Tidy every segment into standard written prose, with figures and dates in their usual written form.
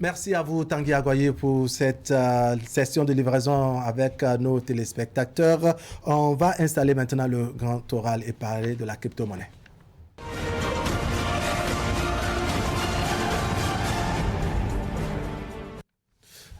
Merci à vous, Tanguy Agoye, pour cette session de livraison avec nos téléspectateurs. On va installer maintenant le grand oral et parler de la crypto-monnaie.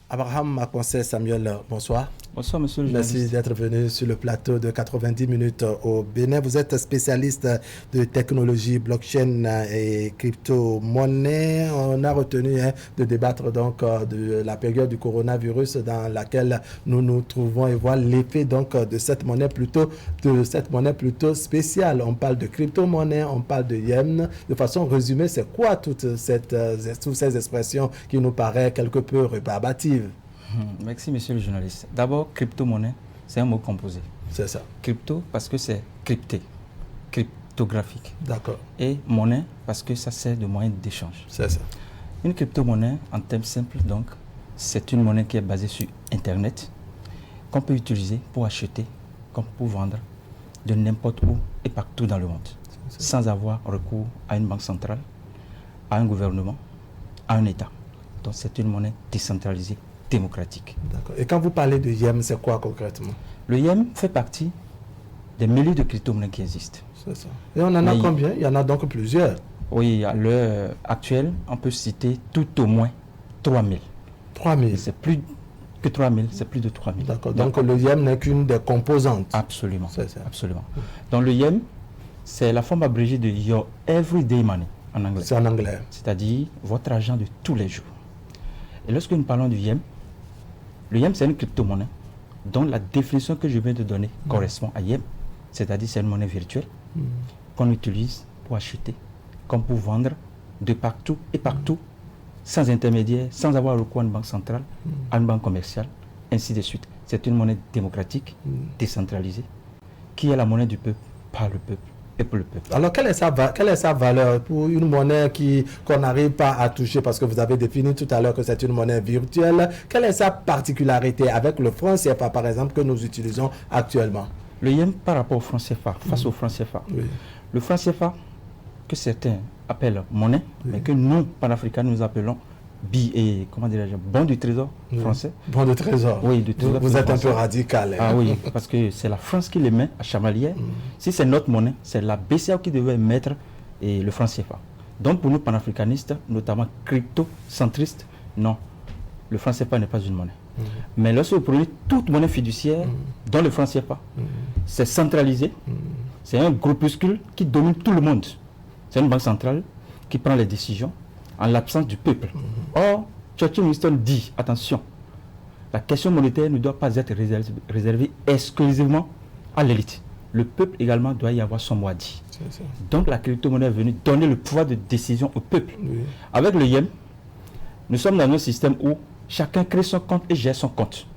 Abraham Maconcé Samuel, bonsoir. Bonsoir, monsieur le journaliste. Merci d'être venu sur le plateau de 90 minutes au Bénin. Vous êtes spécialiste de technologie, blockchain et crypto-monnaie. On a retenu de débattre donc de la période du coronavirus dans laquelle nous nous trouvons et voir l'effet donc de cette monnaie plutôt spéciale. On parle de crypto-monnaie, on parle de yen. De façon résumée, c'est quoi toutes ces expressions qui nous paraissent quelque peu rébarbatives? Merci, monsieur le journaliste. D'abord, crypto-monnaie, c'est un mot composé. C'est ça. Crypto, parce que c'est crypté, cryptographique. D'accord. Et monnaie, parce que ça sert de moyen d'échange. C'est ça. Une crypto-monnaie, en termes simples, donc, c'est une monnaie qui est basée sur Internet, qu'on peut utiliser pour acheter, comme pour vendre, de n'importe où et partout dans le monde, sans avoir recours à une banque centrale, à un gouvernement, à un État. Donc, c'est une monnaie décentralisée, démocratique. D'accord. Et quand vous parlez de YEM, c'est quoi concrètement? Le YEM fait partie des milliers de crypto-monnaies qui existent. C'est ça. Et on en a combien? Il y en a donc plusieurs. Oui, à l'heure actuelle, on peut citer tout au moins 3000. 3000? C'est plus que 3000, c'est plus de 3000. D'accord. Donc le YEM n'est qu'une des composantes. Absolument. C'est ça. Absolument. Donc le YEM, c'est la forme abrégée de Your Everyday Money en anglais. C'est en anglais. C'est-à-dire votre argent de tous les jours. Et lorsque nous parlons du YEM, le YEM, c'est une crypto-monnaie dont la définition que je viens de donner correspond à YEM, c'est-à-dire c'est une monnaie virtuelle qu'on utilise pour acheter, comme pour vendre de partout et partout, sans intermédiaire, sans avoir recours à une banque centrale, à une banque commerciale, ainsi de suite. C'est une monnaie démocratique, décentralisée, qui est la monnaie du peuple, par le peuple. Et pour le peuple. Alors, quelle est sa valeur pour une monnaie qu'on n'arrive pas à toucher, parce que vous avez défini tout à l'heure que c'est une monnaie virtuelle? Quelle est sa particularité avec le franc CFA, par exemple, que nous utilisons actuellement? Le YEM par rapport au franc CFA, face au franc CFA. Oui. Le franc CFA, que certains appellent monnaie, mais que nous, panafricains, nous appelons bon du trésor français. Bon du trésor. Oui, du trésor. Vous êtes un peu radical. Ah oui, parce que c'est la France qui les met à chamalière. Si c'est notre monnaie, c'est la BCEAO qui devait mettre le franc CFA. Donc pour nous panafricanistes, notamment crypto-centristes, non, le franc CFA n'est pas une monnaie. Mais lorsque vous prenez toute monnaie fiduciaire, dont le franc CFA, c'est centralisé, c'est un groupuscule qui domine tout le monde. C'est une banque centrale qui prend les décisions en l'absence du peuple. Or, Churchill Winston dit, attention, la question monétaire ne doit pas être réservée exclusivement à l'élite. Le peuple également doit y avoir son mot à dire. Donc la crypto-monnaie est venue donner le pouvoir de décision au peuple. Oui. Avec le YEM, nous sommes dans un système où chacun crée son compte et gère son compte.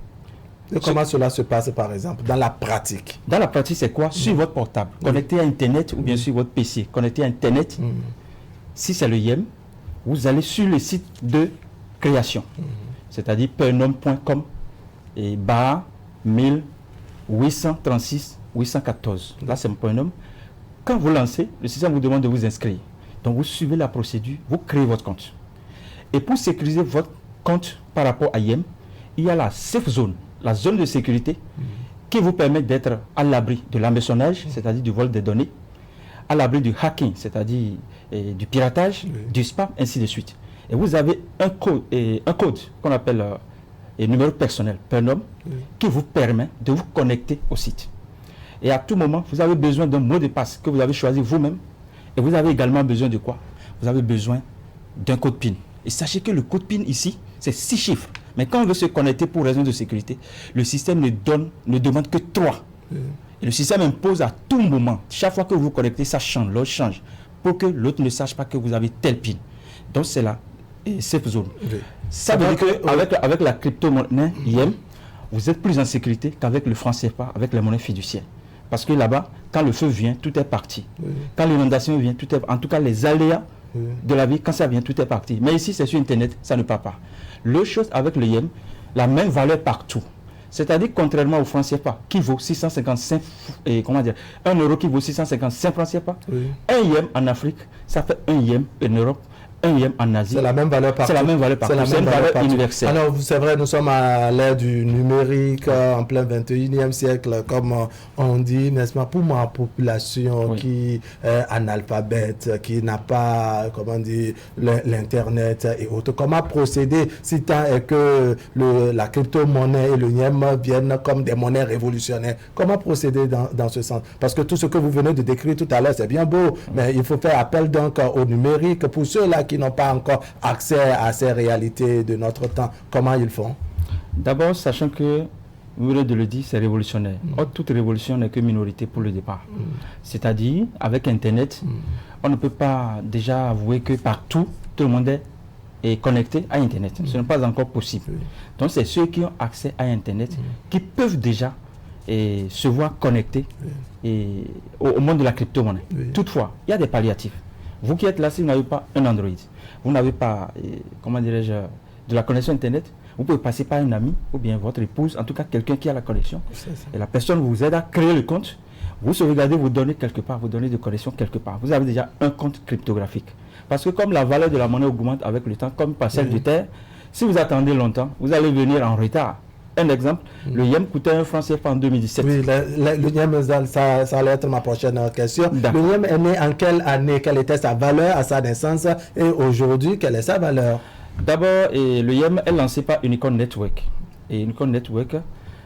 Et comment cela se passe par exemple dans la pratique? Dans la pratique, c'est quoi? Sur votre portable, connecté à Internet ou bien sur votre PC, connecté à Internet. Si c'est le YEM, vous allez sur le site de création, c'est-à-dire pernom.com et bar 1836 814. Là, c'est mon Pernom. Quand vous lancez, le système vous demande de vous inscrire. Donc, vous suivez la procédure, vous créez votre compte. Et pour sécuriser votre compte par rapport à YEM, il y a la safe zone, la zone de sécurité qui vous permet d'être à l'abri de l'hameçonnage, c'est-à-dire du vol des données, à l'abri du hacking, c'est-à-dire du piratage, du spam, ainsi de suite. Et vous avez un code qu'on appelle numéro personnel, Pernom, qui vous permet de vous connecter au site. Et à tout moment, vous avez besoin d'un mot de passe que vous avez choisi vous-même. Et vous avez également besoin de quoi? Vous avez besoin d'un code PIN. Et sachez que le code PIN ici, c'est 6 chiffres. Mais quand on veut se connecter pour raison de sécurité, le système ne demande que 3. Et le système impose à tout moment, chaque fois que vous vous connectez, ça change, l'autre change, pour que l'autre ne sache pas que vous avez tel PIN. Donc c'est la safe zone. Ça veut dire qu'avec la crypto-monnaie YEM, vous êtes plus en sécurité qu'avec le franc CFA, avec les monnaies fiduciaires. Parce que là-bas, quand le feu vient, tout est parti. Quand l'inondation vient, tout est... En tout cas, les aléas de la vie, quand ça vient, tout est parti. Mais ici, c'est sur Internet, ça ne part pas. L'autre chose avec le YEM, la même valeur partout. C'est-à-dire, contrairement au franc CFA, qui vaut 655, comment dire, 1 euro qui vaut 655 francs CFA, un YEM en Afrique, ça fait 1 YEM en Europe, un Yem en Asie, c'est la même valeur partout. C'est la même valeur partout. C'est une valeur universelle. Alors, c'est vrai, nous sommes à l'ère du numérique, en plein 21e siècle, comme on dit, n'est-ce pas, pour ma population qui est analphabète, qui n'a pas, comment dire, l'Internet et autres. Comment procéder si tant est que la crypto-monnaie et le Yem viennent comme des monnaies révolutionnaires? Comment procéder dans ce sens? Parce que tout ce que vous venez de décrire tout à l'heure, c'est bien beau, mais il faut faire appel donc au numérique. Pour ceux-là qui n'ont pas encore accès à ces réalités de notre temps, comment ils font? D'abord, sachant que, vous venez de le dire, c'est révolutionnaire. Or, toute révolution n'est que minorité pour le départ. C'est-à-dire, avec Internet, on ne peut pas déjà avouer que partout, tout le monde est connecté à Internet. Ce n'est pas encore possible. Donc, c'est ceux qui ont accès à Internet qui peuvent déjà se voir connectés au monde de la crypto-monnaie. Toutefois, il y a des palliatifs. Vous qui êtes là, si vous n'avez pas un Android, vous n'avez pas, comment dirais-je, de la connexion Internet, vous pouvez passer par un ami ou bien votre épouse, en tout cas quelqu'un qui a la connexion. Et la personne vous aide à créer le compte. Vous sauvegardez vos données quelque part, vos données de connexion quelque part. Vous avez déjà un compte cryptographique. Parce que comme la valeur de la monnaie augmente avec le temps, comme parcelle de terre, si vous attendez longtemps, vous allez venir en retard. Un exemple, le Yem coûtait 1 franc CFA en 2017. Oui, le Yem, ça allait être ma prochaine question. Le Yem est né en quelle année? Quelle était sa valeur à sa naissance? Et aujourd'hui, quelle est sa valeur? D'abord, le Yem est lancé par Unicorn Network. Et Unicorn Network,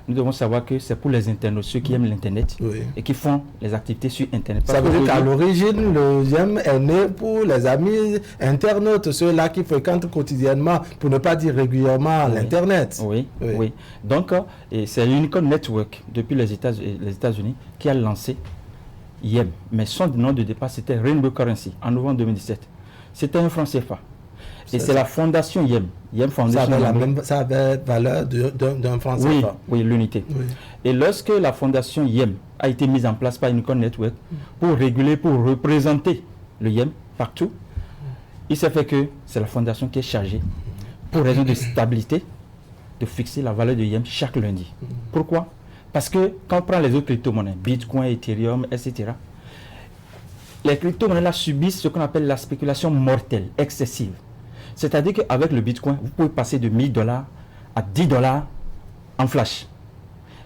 nous devons savoir que c'est pour les internautes, ceux qui aiment l'Internet et qui font les activités sur Internet. Ça veut dire qu'à l'origine, le Yem est né pour les amis internautes, ceux-là qui fréquentent quotidiennement, pour ne pas dire régulièrement, l'Internet. Oui. Donc, c'est l'Unicorn Network, depuis les États-Unis, qui a lancé Yem. Mais son nom de départ, c'était Rainbow Currency, en novembre 2017. C'était un franc CFA. Et c'est la fondation Yem. Yem Foundation. Ça avait valeur d'un franc CFA. Oui, l'unité. Et lorsque la fondation Yem a été mise en place par Unicorn Network pour réguler, pour représenter le Yem partout, il s'est fait que c'est la fondation qui est chargée, pour raison de stabilité, de fixer la valeur de Yem chaque lundi. Pourquoi? Parce que quand on prend les autres crypto-monnaies, Bitcoin, Ethereum, etc., les crypto-monnaies là subissent ce qu'on appelle la spéculation mortelle, excessive. C'est-à-dire qu'avec le Bitcoin, vous pouvez passer de 1000 $ à 10 $ en flash.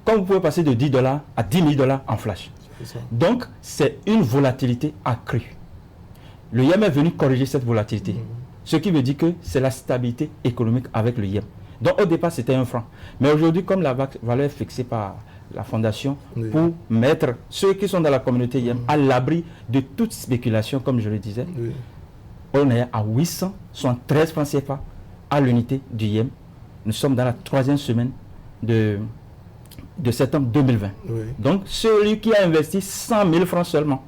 Comme vous pouvez passer de 10 $ à 10 000 $ en flash. Donc, c'est une volatilité accrue. Le Yem est venu corriger cette volatilité. Ce qui veut dire que c'est la stabilité économique avec le Yem. Donc, au départ, c'était 1 franc. Mais aujourd'hui, comme la valeur est fixée par la fondation, pour mettre ceux qui sont dans la communauté Yem à l'abri de toute spéculation, comme je le disais, on est à 873 francs CFA à l'unité du Yem. Nous sommes dans la 3e semaine de septembre 2020. Donc, celui qui a investi 100 000 francs seulement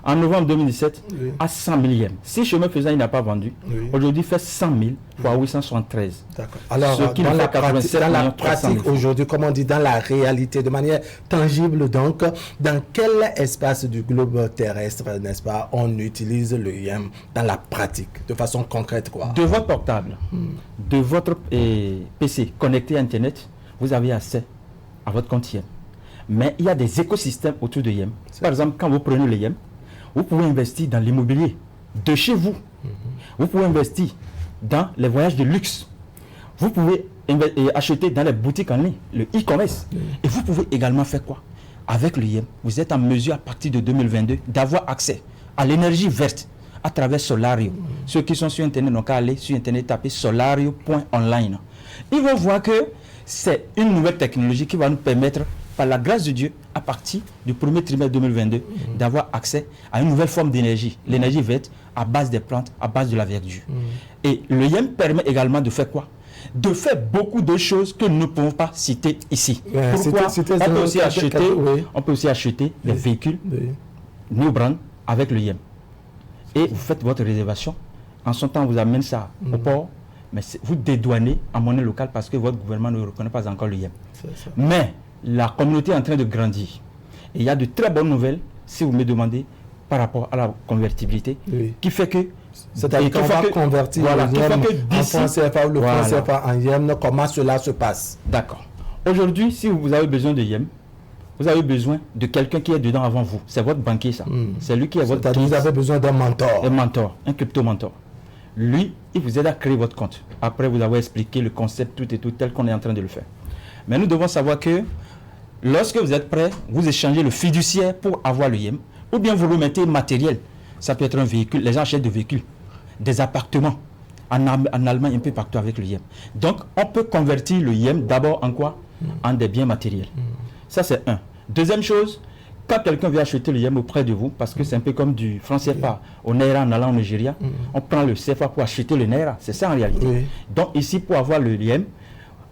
en novembre 2017 à 100 000 Yem. Si chemin faisant, il n'a pas vendu, aujourd'hui, il fait 100 000 fois 873. D'accord. Alors, dans la pratique aujourd'hui, comme on dit, dans la réalité, de manière tangible, donc, dans quel espace du globe terrestre, n'est-ce pas, on utilise le Yem dans la pratique, de façon concrète, quoi? De votre portable, de votre PC connecté à Internet, vous avez accès à votre compte Yem. Mais il y a des écosystèmes autour de Yem. Par exemple, quand vous prenez le Yem, vous pouvez investir dans l'immobilier de chez vous. Vous pouvez investir dans les voyages de luxe. Vous pouvez acheter dans les boutiques en ligne, le e-commerce. Et vous pouvez également faire quoi? Avec le Yem, vous êtes en mesure à partir de 2022 d'avoir accès à l'énergie verte à travers Solario. Ceux qui sont sur Internet n'ont qu'à aller sur Internet, taper solario.online. Ils vont voir que c'est une nouvelle technologie qui va nous permettre, par la grâce de Dieu, à partir du premier trimestre 2022, d'avoir accès à une nouvelle forme d'énergie, l'énergie verte à base des plantes, à base de la verdure. Et le Yem permet également de faire quoi? De faire beaucoup de choses que nous ne pouvons pas citer ici. Pourquoi? On peut aussi acheter des véhicules, New Brand, avec le Yem. Et vous faites votre réservation. En son temps, on vous amène ça au port, mais vous dédouanez en monnaie locale parce que votre gouvernement ne reconnaît pas encore le Yem. Mais la communauté est en train de grandir. Et il y a de très bonnes nouvelles, si vous me demandez, par rapport à la convertibilité, qui fait que... C'est-à-dire qu'on va convertir le Yem en franc CFA ou le franc CFA en Yem. Comment cela se passe? D'accord. Aujourd'hui, si vous avez besoin de Yem, vous avez besoin de quelqu'un qui est dedans avant vous. C'est votre banquier, ça. C'est lui qui est votre... Vous avez besoin d'un mentor. Un mentor, un crypto-mentor. Lui, il vous aide à créer votre compte. Après vous avoir expliqué le concept, tout et tout, tel qu'on est en train de le faire. Mais nous devons savoir que lorsque vous êtes prêt, vous échangez le fiduciaire pour avoir le YEM, ou bien vous remettez matériel. Ça peut être un véhicule, les gens achètent des véhicules, des appartements. En Allemagne, un peu partout avec le YEM. Donc, on peut convertir le YEM d'abord en quoi? En des biens matériels. Ça, c'est un. Deuxième chose, quand quelqu'un vient acheter le YEM auprès de vous, parce que c'est un peu comme du franc CFA au Naira en allant au Nigeria, on prend le CFA pour acheter le Naira. C'est ça en réalité. Donc, ici, pour avoir le YEM,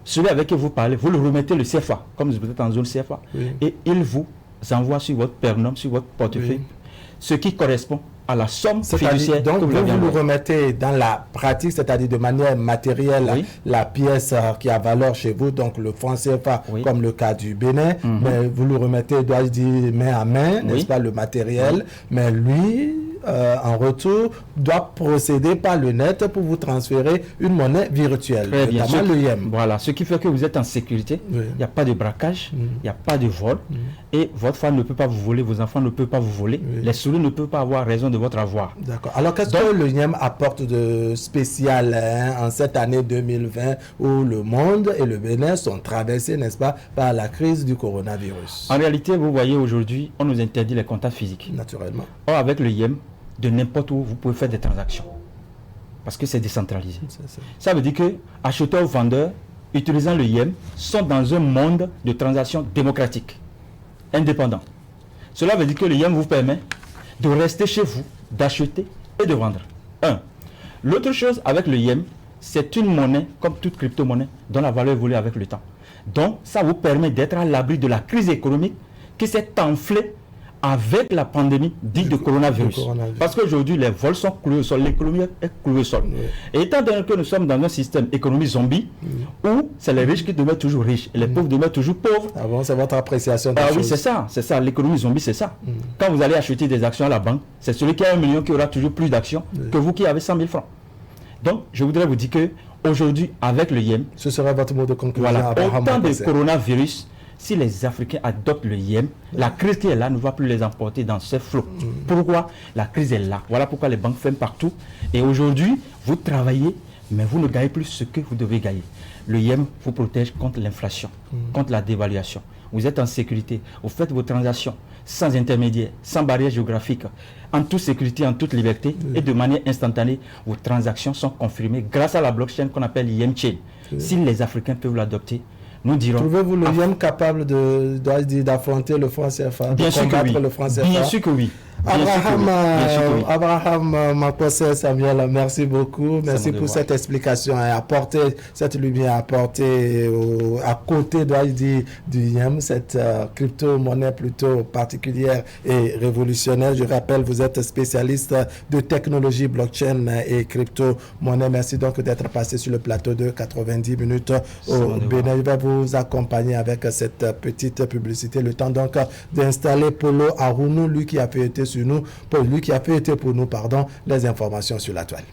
celui avec qui vous parlez, vous le remettez le CFA, comme vous êtes en zone CFA, et il vous envoie sur votre pernum, sur votre portefeuille, ce qui correspond à la somme fiduciaire. Donc, vous le remettez dans la pratique, c'est-à-dire de manière matérielle, la pièce qui a valeur chez vous, donc le franc CFA, comme le cas du Bénin, mais vous le remettez, dois-je dire, main à main, n'est-ce pas, le matériel, mais lui, en retour, doit procéder par le net pour vous transférer une monnaie virtuelle, notamment le YEM. Voilà, ce qui fait que vous êtes en sécurité, il n'y a pas de braquage, il n'y a pas de vol, et votre femme ne peut pas vous voler, vos enfants ne peuvent pas vous voler, les souris ne peuvent pas avoir raison de votre avoir. D'accord. Alors, qu'est-ce que le YEM apporte de spécial en cette année 2020 où le monde et le Bénin sont traversés, n'est-ce pas, par la crise du coronavirus? En réalité, vous voyez, aujourd'hui, on nous interdit les contacts physiques. Naturellement. Or, avec le YEM, de n'importe où, vous pouvez faire des transactions. Parce que c'est décentralisé. Ça veut dire que acheteurs ou vendeurs, utilisant le YEM, sont dans un monde de transactions démocratiques, indépendants. Cela veut dire que le YEM vous permet de rester chez vous, d'acheter et de vendre. L'autre chose avec le YEM, c'est une monnaie, comme toute crypto-monnaie, dont la valeur évolue avec le temps. Donc, ça vous permet d'être à l'abri de la crise économique qui s'est enflée avec la pandémie dite de coronavirus. Parce qu'aujourd'hui, les vols sont cloués au sol, l'économie est clouée au sol. Et étant donné que nous sommes dans un système économie zombie, où c'est les riches qui demeurent toujours riches et les pauvres demeurent toujours pauvres. Ah bon, c'est votre appréciation des choses. Oui, c'est ça, l'économie zombie, c'est ça. Quand vous allez acheter des actions à la banque, c'est celui qui a 1 million qui aura toujours plus d'actions que vous qui avez 100 000 francs. Donc, je voudrais vous dire que aujourd'hui, avec le YEM, ce sera votre mot de conclusion. Voilà, au temps de coronavirus, si les Africains adoptent le YEM, la crise qui est là ne va plus les emporter dans ce flot. Pourquoi? La crise est là. Voilà pourquoi les banques ferment partout. Et aujourd'hui, vous travaillez, mais vous ne gagnez plus ce que vous devez gagner. Le YEM vous protège contre l'inflation, contre la dévaluation. Vous êtes en sécurité. Vous faites vos transactions sans intermédiaire, sans barrière géographique, en toute sécurité, en toute liberté et de manière instantanée. Vos transactions sont confirmées grâce à la blockchain qu'on appelle YEM Chain. Si les Africains peuvent l'adopter, nous dirons... Trouvez-vous le YEM capable d'affronter le franc CFA, de combattre le franc CFA? Bien sûr que oui. Abraham Makose Samuel, merci beaucoup. Merci pour cette explication et apporter cette lumière, apporter à côté du YEM, cette crypto-monnaie plutôt particulière et révolutionnaire. Je rappelle, vous êtes spécialiste de technologie blockchain et crypto-monnaie. Merci donc d'être passé sur le plateau de 90 minutes au Bénin. Je vais vous accompagner avec cette petite publicité. Le temps donc d'installer Polo Arounou, lui qui a fait pour nous, les informations sur la toile.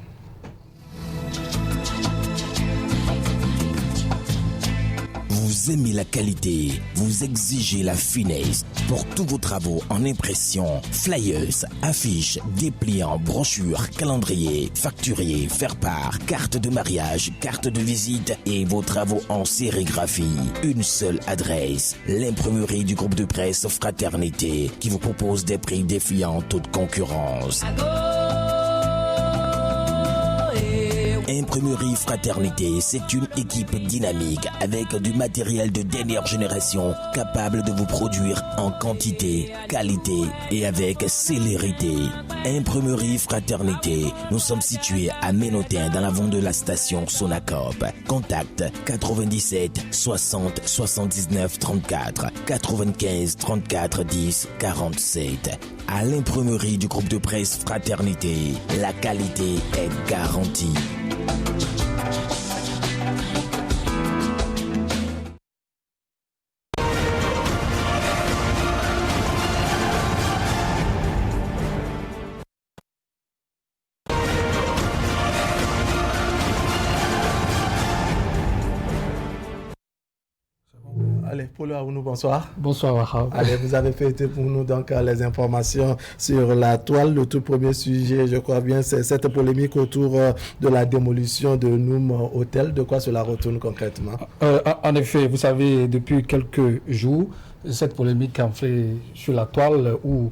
Vous aimez la qualité, vous exigez la finesse. Pour tous vos travaux en impression, flyers, affiches, dépliants, brochures, calendriers, facturiers, faire-part, carte de mariage, carte de visite et vos travaux en sérigraphie. Une seule adresse, l'imprimerie du groupe de presse Fraternité qui vous propose des prix défiant toute concurrence. Imprimerie Fraternité, c'est une équipe dynamique avec du matériel de dernière génération capable de vous produire en quantité, qualité et avec célérité. Imprimerie Fraternité, nous sommes situés à Ménotin dans l'avant de la station Sonacop. Contact 97 60 79 34 95 34 10 47. À l'imprimerie du groupe de presse Fraternité, la qualité est garantie. Allez, Paulo Aounou, bonsoir. Bonsoir, Wahab. Allez, vous avez fait pour nous donc les informations sur la toile. Le tout premier sujet, je crois bien, c'est cette polémique autour de la démolition de Noum Hôtel. De quoi cela retourne concrètement? En effet, vous savez, depuis quelques jours, cette polémique en fait sur la toile où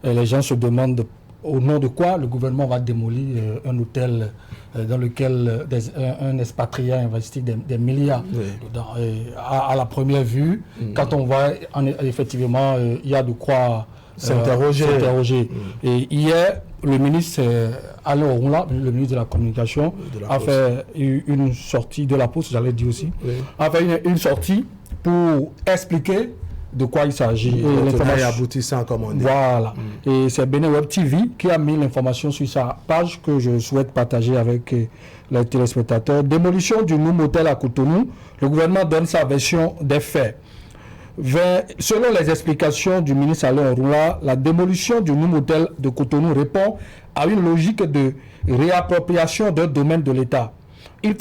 les gens se demandent au nom de quoi le gouvernement va démolir un hôtel dans lequel un expatrié a investi des milliards. Oui. À la première vue, quand on voit effectivement, il y a de quoi s'interroger. Et hier, le ministre Alain Orunla, le ministre de la Communication, a fait une sortie de la Poste, j'allais dire aussi, a fait une sortie pour expliquer de quoi il s'agit. Et aboutissant, comme on dit. Voilà. Et c'est Bénin Web TV qui a mis l'information sur sa page que je souhaite partager avec les téléspectateurs. Démolition du Noum Hôtel à Cotonou. Le gouvernement donne sa version des faits. Selon les explications du ministre Alain Orunla, la démolition du Noum Hôtel de Cotonou répond à une logique de réappropriation d'un domaine de l'État. Il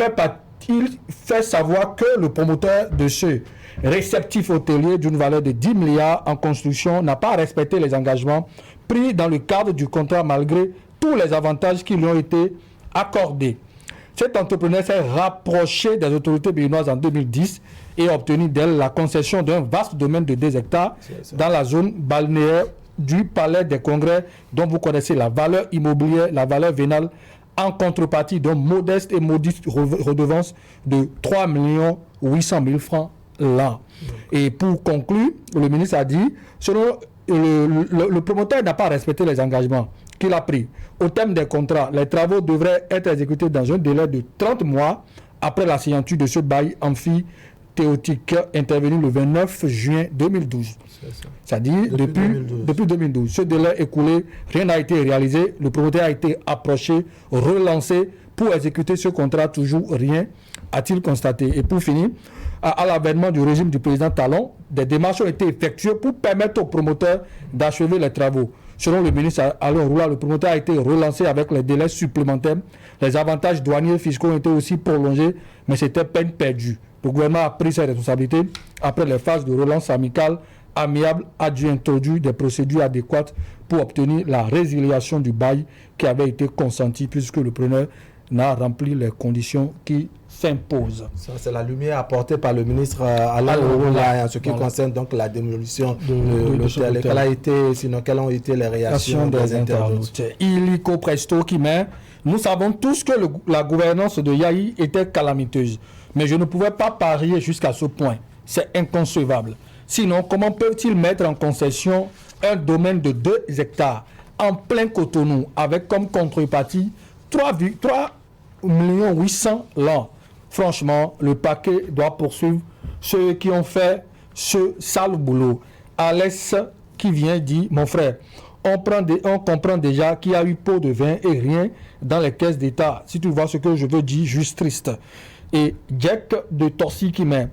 fait savoir que le promoteur de ce réceptif hôtelier d'une valeur de 10 milliards en construction n'a pas respecté les engagements pris dans le cadre du contrat malgré tous les avantages qui lui ont été accordés. Cet entrepreneur s'est rapproché des autorités béninoises en 2010 et a obtenu d'elle la concession d'un vaste domaine de 2 hectares dans la zone balnéaire du Palais des Congrès, dont vous connaissez la valeur immobilière, la valeur vénale, en contrepartie d'un modeste et maudite redevance de 3 800 000 francs l'an. Et pour conclure, le ministre a dit, selon le promoteur n'a pas respecté les engagements qu'il a pris. Au terme des contrats, les travaux devraient être exécutés dans un délai de 30 mois après la signature de ce bail amphithéotique intervenu le 29 juin 2012. C'est-à-dire depuis 2012. Ce délai écoulé, rien n'a été réalisé. Le promoteur a été approché, relancé pour exécuter ce contrat. Toujours rien, a-t-il constaté. Et pour finir, à l'avènement du régime du président Talon, des démarches ont été effectuées pour permettre aux promoteurs d'achever les travaux. Selon le ministre Alain Orunla, le promoteur a été relancé avec les délais supplémentaires. Les avantages douaniers et fiscaux ont été aussi prolongés, mais c'était peine perdue. Le gouvernement a pris ses responsabilités. Après les phases de relance amiable, a dû introduire des procédures adéquates pour obtenir la résiliation du bail qui avait été consenti puisque le preneur n'a rempli les conditions qui s'imposent. Ça, c'est la lumière apportée par le ministre Alain Orunla en ce qui concerne donc la démolition de l'hôtel. Quelles ont été les réactions des internautes? Illico Presto qui met: nous savons tous que la gouvernance de Yahi était calamiteuse, mais je ne pouvais pas parier jusqu'à ce point. C'est inconcevable. Sinon, comment peuvent-ils mettre en concession un domaine de 2 hectares en plein Cotonou avec comme contrepartie 3 800 000 l'an? Franchement, le paquet doit poursuivre ceux qui ont fait ce sale boulot. Alès qui vient dit: mon frère, on comprend déjà qu'il y a eu pot de vin et rien dans les caisses d'État. Si tu vois ce que je veux dire, juste triste. Et Jack de Torsi qui met: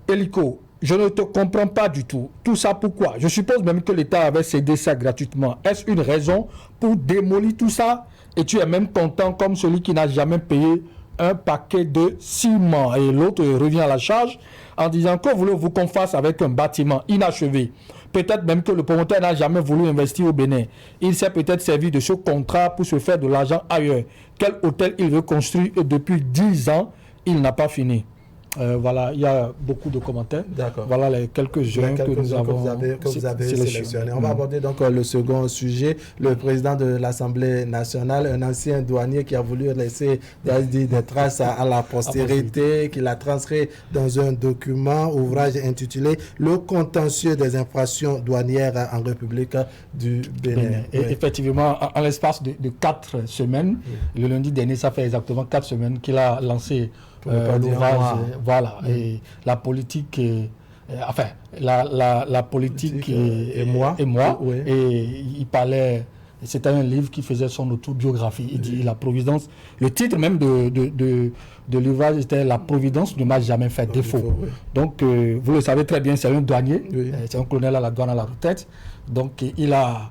Hélico, je ne te comprends pas du tout. Tout ça pourquoi? Je suppose même que l'État avait cédé ça gratuitement. Est-ce une raison pour démolir tout ça? Et tu es même content comme celui qui n'a jamais payé un paquet de ciment. Et l'autre revient à la charge en disant: que voulez-vous qu'on fasse avec un bâtiment inachevé? Peut-être même que le promoteur n'a jamais voulu investir au Bénin. Il s'est peut-être servi de ce contrat pour se faire de l'argent ailleurs. Quel hôtel il veut construire depuis 10 ans, il n'a pas fini. Voilà, il y a beaucoup de commentaires. D'accord. Voilà les quelques-uns que vous avez sélectionnés. On va aborder donc le second sujet. Le président de l'Assemblée nationale, un ancien douanier qui a voulu laisser des traces à la postérité, qu'il a transcrit dans un document, ouvrage intitulé « Le contentieux des infractions douanières en République du Bénin ». Effectivement, en l'espace de 4 semaines, le lundi dernier, ça fait exactement 4 semaines qu'il a lancé l'ouvrage, voilà, et la politique, la politique et moi, oui. Et il parlait, c'était un livre qui faisait son autobiographie. Il dit la providence, le titre même de l'ouvrage était La providence ne m'a jamais fait défaut. Oui. Donc, vous le savez très bien, c'est un douanier, c'est un colonel à la douane à la retraite. Donc, il a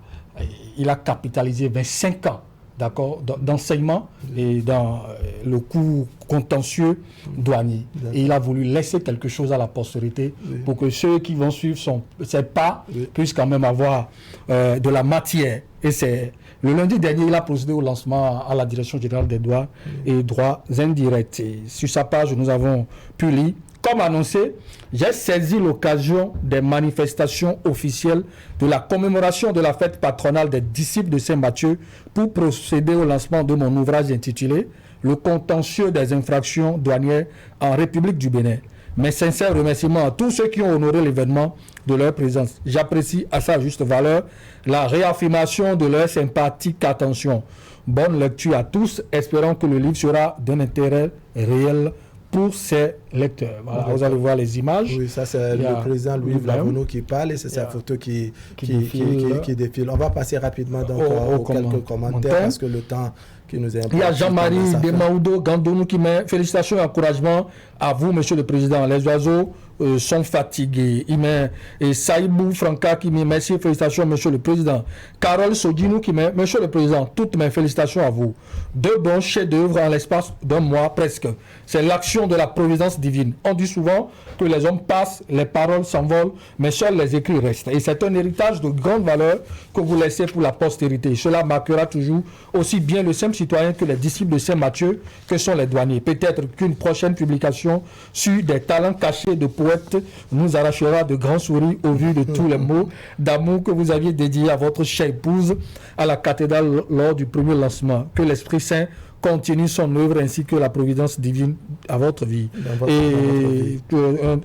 capitalisé 25 ans d'accord, d'enseignement et dans le cours contentieux douanier. Et il a voulu laisser quelque chose à la postérité pour que ceux qui vont suivre ses pas puissent quand même avoir de la matière. Et c'est le lundi dernier, il a procédé au lancement à la Direction générale des douanes et droits indirects. Et sur sa page, nous avons pu lire: comme annoncé, j'ai saisi l'occasion des manifestations officielles de la commémoration de la fête patronale des disciples de Saint-Matthieu pour procéder au lancement de mon ouvrage intitulé « Le contentieux des infractions douanières en République du Bénin ». Mes sincères remerciements à tous ceux qui ont honoré l'événement de leur présence. J'apprécie à sa juste valeur la réaffirmation de leur sympathique attention. Bonne lecture à tous, espérant que le livre sera d'un intérêt réel pour ses lecteurs. Voilà, vous allez voir les images. Oui, ça c'est le président Louis Vlavono qui parle et c'est sa photo qui défile. On va passer rapidement donc aux quelques commentaires parce que le temps qui nous est important. Il y a Jean-Marie Demaoudo Gandonou qui met félicitations et encouragements à vous, Monsieur le Président. Les oiseaux sont fatigués. Il met et Saïbou Franca qui met merci et félicitations, Monsieur le Président. Carole Sodinou qui met Monsieur le Président, toutes mes félicitations à vous. 2 bons chefs-d'œuvre en l'espace d'un mois presque. C'est l'action de la providence divine. On dit souvent que les hommes passent, les paroles s'envolent, mais seuls les écrits restent. Et c'est un héritage de grande valeur que vous laissez pour la postérité. Cela marquera toujours aussi bien le simple citoyen que les disciples de Saint-Matthieu que sont les douaniers. Peut-être qu'une prochaine publication sur des talents cachés de poètes nous arrachera de grands sourires au vu de tous les mots d'amour que vous aviez dédiés à votre chère épouse à la cathédrale lors du premier lancement. Que l'Esprit Saint continue son œuvre ainsi que la providence divine à votre vie. Et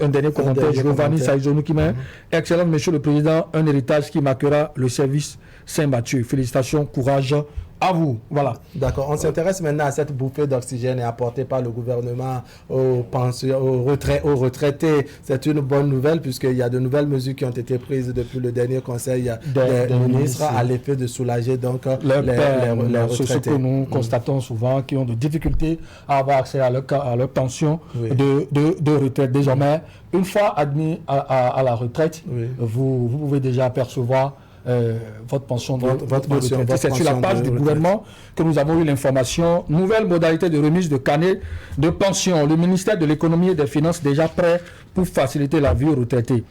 un dernier commentaire, Giovanni Saïzonou qui met excellent, Monsieur le Président, un héritage qui marquera le service Saint-Matthieu. Félicitations, courage à vous. Voilà. D'accord. On s'intéresse maintenant à cette bouffée d'oxygène apportée par le gouvernement aux retraités. C'est une bonne nouvelle puisqu'il y a de nouvelles mesures qui ont été prises depuis le dernier conseil des ministres à l'effet de soulager donc les retraités. C'est ce que nous constatons souvent, qui ont de difficultés à avoir accès à leur pension de retraite. Désormais, une fois admis à la retraite, vous pouvez déjà apercevoir votre pension de retraite. C'est sur la page du gouvernement que nous avons eu l'information. Nouvelle modalité de remise de carnet de pension. Le ministère de l'économie et des finances déjà prêt pour faciliter la vie aux retraités.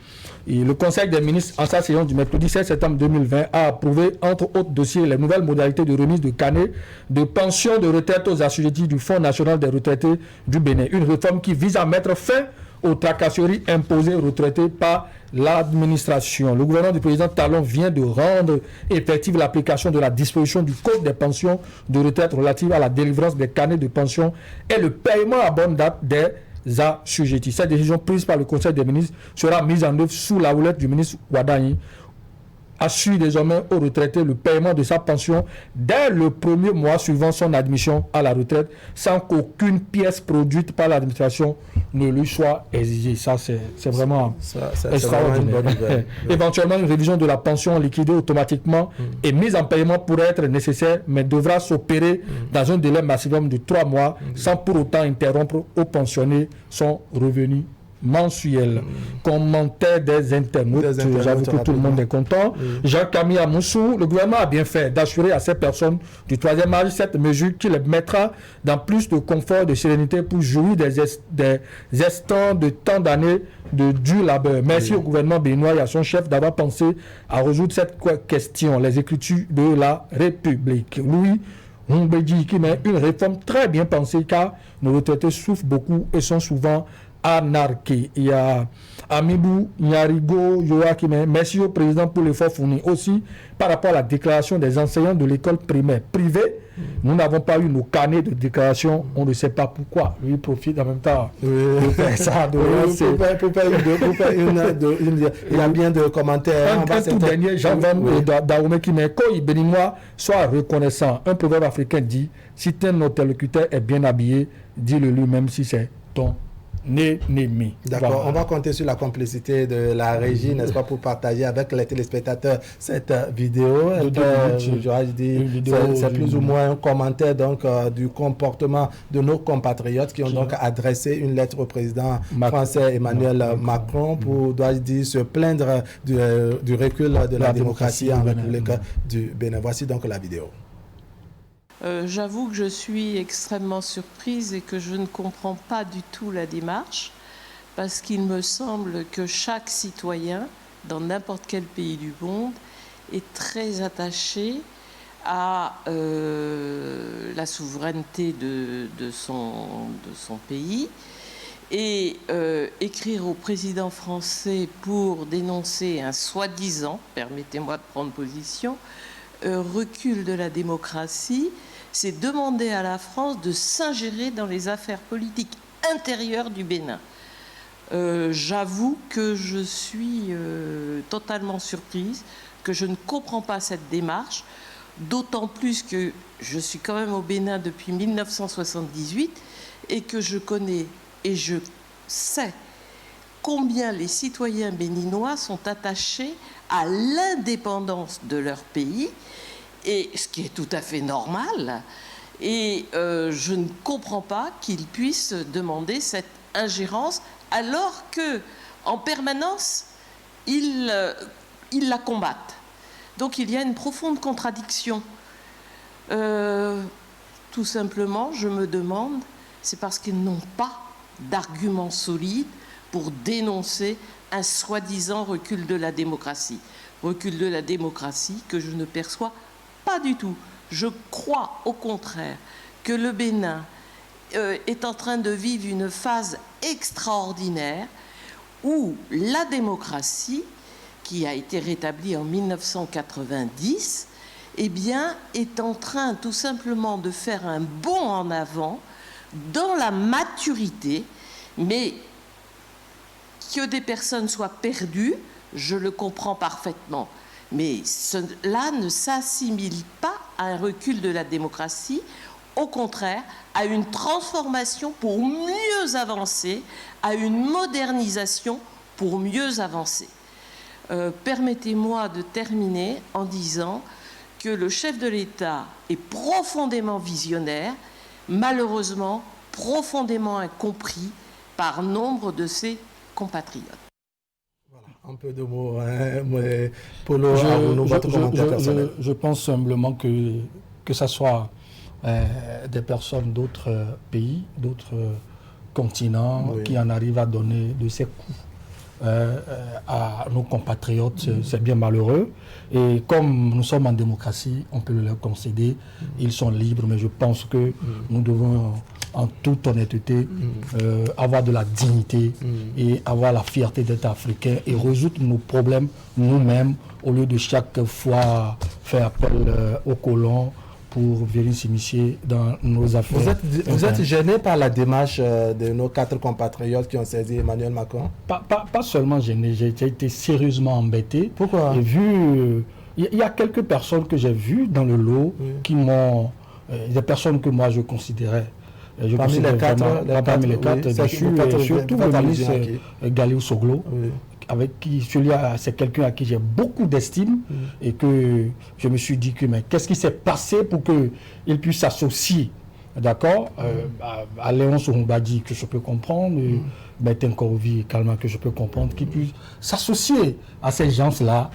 Et le Conseil des ministres, en sa séance du mercredi 16 septembre 2020, a approuvé, entre autres dossiers, les nouvelles modalités de remise de carnet de pension de retraite aux assujettis du Fonds national des retraités du Bénin. Une réforme qui vise à mettre fin aux tracasseries imposées aux retraités par l'administration. Le gouvernement du président Talon vient de rendre effective l'application de la disposition du Code des pensions de retraite relative à la délivrance des carnets de pension et le paiement à bonne date des assujettis. Cette décision prise par le Conseil des ministres sera mise en œuvre sous la houlette du ministre Ouadani, assure désormais aux retraités le paiement de sa pension dès le premier mois suivant son admission à la retraite sans qu'aucune pièce produite par l'administration ne lui soit exigée. Ça, c'est vraiment extraordinaire. Éventuellement, une révision de la pension liquidée automatiquement et mise en paiement pourrait être nécessaire, mais devra s'opérer dans un délai maximum de 3 mois sans pour autant interrompre aux pensionnés son revenu mensuel. Commentaire des internautes, j'avoue que tout le monde est content. Jean-Camille Amoussou, le gouvernement a bien fait d'assurer à ces personnes du 3e âge cette mesure qui les mettra dans plus de confort et de sérénité pour jouir des instants de tant d'années de dur labeur. Merci au gouvernement béninois et à son chef d'avoir pensé à résoudre cette question. Les Écritures de la République. Louis Humbedi qui met une réforme très bien pensée car nos retraités souffrent beaucoup et sont souvent anarchie. Il y a Amibou Nyarigo Yoa qui met merci au président pour l'effort fourni aussi par rapport à la déclaration des enseignants de l'école primaire privée. Nous n'avons pas eu nos carnets de déclaration, on ne sait pas pourquoi. Lui profite en même temps de faire ça. Il y a bien de commentaires. Un tout dernier, Jean-Van Daoumé qui met Koyi béninois soit reconnaissant. Un proverbe africain dit si ton interlocuteur est bien habillé, dis-le lui même si c'est ton ennemi. D'accord, voilà. On va compter sur la complicité de la régie, n'est-ce pas, pour partager avec les téléspectateurs cette vidéo. C'est plus ou moins un commentaire donc du comportement de nos compatriotes qui ont donc adressé une lettre au président français Emmanuel Macron pour, dois-je dire, se plaindre du recul de la démocratie en République du Bénin. Voici donc la vidéo. J'avoue que je suis extrêmement surprise et que je ne comprends pas du tout la démarche, parce qu'il me semble que chaque citoyen, dans n'importe quel pays du monde, est très attaché à la souveraineté de son pays. Et écrire au président français pour dénoncer un soi-disant, permettez-moi de prendre position, recul de la démocratie, c'est demander à la France de s'ingérer dans les affaires politiques intérieures du Bénin. J'avoue que je suis totalement surprise, que je ne comprends pas cette démarche, d'autant plus que je suis quand même au Bénin depuis 1978 et que je connais et je sais combien les citoyens béninois sont attachés à l'indépendance de leur pays, et ce qui est tout à fait normal. Et je ne comprends pas qu'ils puissent demander cette ingérence alors que, en permanence, ils la combattent. Donc il y a une profonde contradiction. Tout simplement, je me demande, c'est parce qu'ils n'ont pas d'arguments solides pour dénoncer un soi-disant recul de la démocratie. Recul de la démocratie que je ne perçois pas du tout. Je crois au contraire que le Bénin est en train de vivre une phase extraordinaire où la démocratie, qui a été rétablie en 1990, eh bien, est en train tout simplement de faire un bond en avant dans la maturité, mais que des personnes soient perdues, je le comprends parfaitement. Mais cela ne s'assimile pas à un recul de la démocratie, au contraire, à une transformation pour mieux avancer, à une modernisation pour mieux avancer. Permettez-moi de terminer en disant que le chef de l'État est profondément visionnaire, malheureusement profondément incompris par nombre de ses compatriotes. Un peu de mots, hein, mais Polo, votre commentaire personnel. Je pense simplement que ce soit des personnes d'autres pays, d'autres continents, oui, qui en arrivent à donner de ces coups à nos compatriotes, c'est bien malheureux. Et comme nous sommes en démocratie, on peut leur concéder, ils sont libres, mais je pense que nous devons, en toute honnêteté, avoir de la dignité et avoir la fierté d'être africain et résoudre nos problèmes nous-mêmes au lieu de chaque fois faire appel aux colons pour venir s'immiscer dans nos affaires. Vous êtes gêné par la démarche de nos 4 compatriotes qui ont saisi Emmanuel Macron? Pas seulement gêné, j'ai été sérieusement embêté. Pourquoi? J'ai vu, il y a quelques personnes que j'ai vues dans le lot qui m'ont, des personnes que moi je considérais. Parmi les quatre, surtout le ministre Galio Soglo, avec qui c'est quelqu'un à qui j'ai beaucoup d'estime et que je me suis dit que mais qu'est-ce qui s'est passé pour qu'il puisse s'associer, d'accord, à Léon Sohumbadi que je peux comprendre, Bertin Korovi Kalman que je peux comprendre, qui puisse s'associer à ces gens-là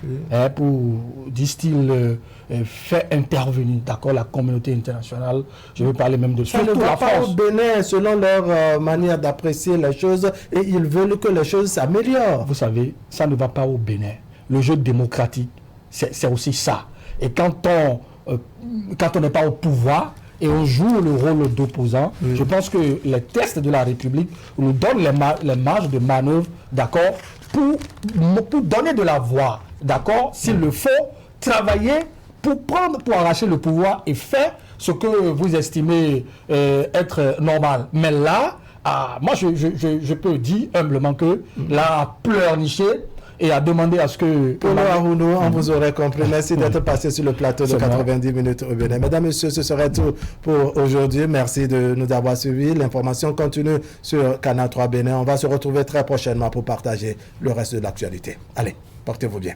pour, disent-ils, faire intervenir, d'accord, la communauté internationale. Je veux parler même de surtout la France. Au Bénin, selon leur manière d'apprécier les choses, et ils veulent que les choses s'améliorent. Vous savez, ça ne va pas au Bénin. Le jeu démocratique, c'est aussi ça. Et quand on n'est pas au pouvoir, et on joue le rôle d'opposant, je pense que les tests de la République nous donnent les marges de manœuvre, d'accord, pour donner de la voix, d'accord, s'il le faut, travailler pour arracher le pouvoir et faire ce que vous estimez être normal. Mais là, moi je peux dire humblement que là, à pleurnicher et à demander à ce que... Polo Arounou, on vous aurait compris. Merci d'être passé sur le plateau de 90 minutes au Bénin. Mesdames, Messieurs, ce serait tout pour aujourd'hui. Merci de nous avoir suivis. L'information continue sur Canal 3 Bénin. On va se retrouver très prochainement pour partager le reste de l'actualité. Allez, portez-vous bien.